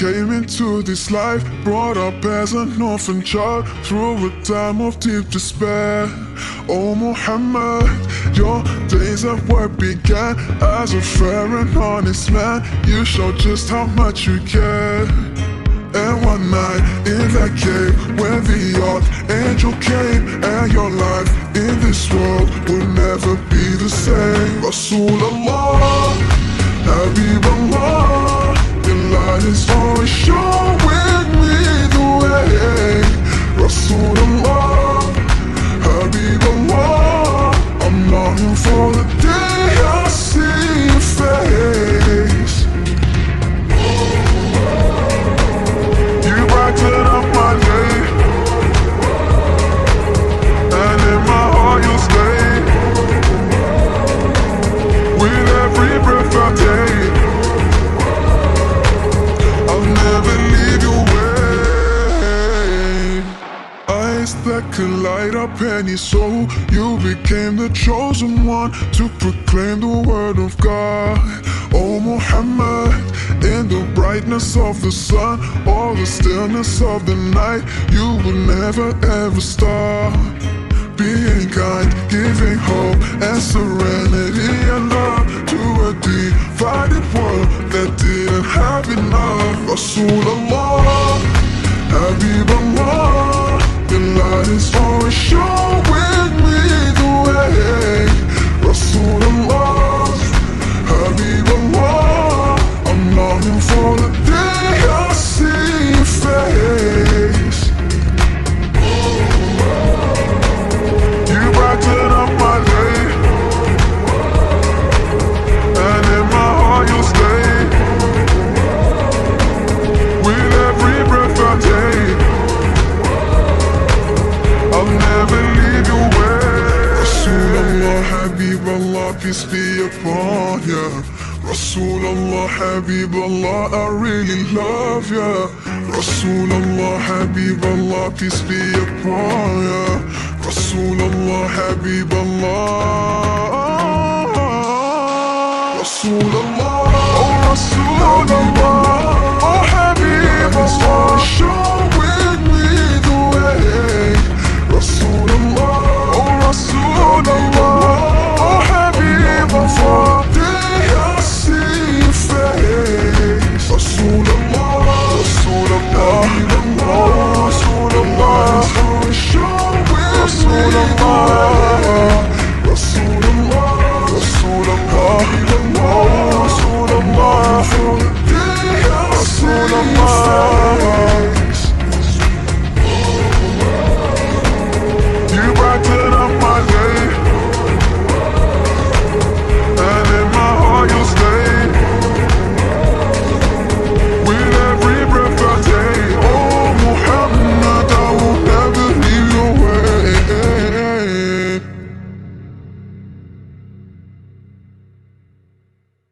came into this life, brought up as an orphan child through a time of deep despair. Oh Muhammad, your days at work began as a fair and honest man. You showed just how much you care. And one night in that cave, when the Archangel came, and your life in this world will never be the same. Rasool Allah, habib'Allah, your light is always showing me the way. Rasool Allah, habib'Allah, I'm longing for the day I see your face. You brighten up my day, and in my heart you'll stay. With every breath I take, I'll never leave your way. Eyes that could light up any soul, you became the chosen one to proclaim the word of God. Oh Muhammad, in the brightness of the sun or the stillness of the night, you will never ever stop. Being kind, giving hope and serenity and love to a divided world that didn't have enough. Rasool Allah, habib'Allah, the light is always showing me the way. Rasool Allah, habib'Allah, I'm longing for the day I see your face. You brighten up my day, and in my heart you'll stay. With every breath I take, I'll never leave your way. Rasool Allah, habib'Allah, peace be upon ya. Rasool Allah, habib'Allah, I really love ya. Rasool Allah, habib'Allah, peace be upon ya. Rasool Allah, habib'Allah. Rasool Allah, oh Rasool Allah, oh habib'Allah.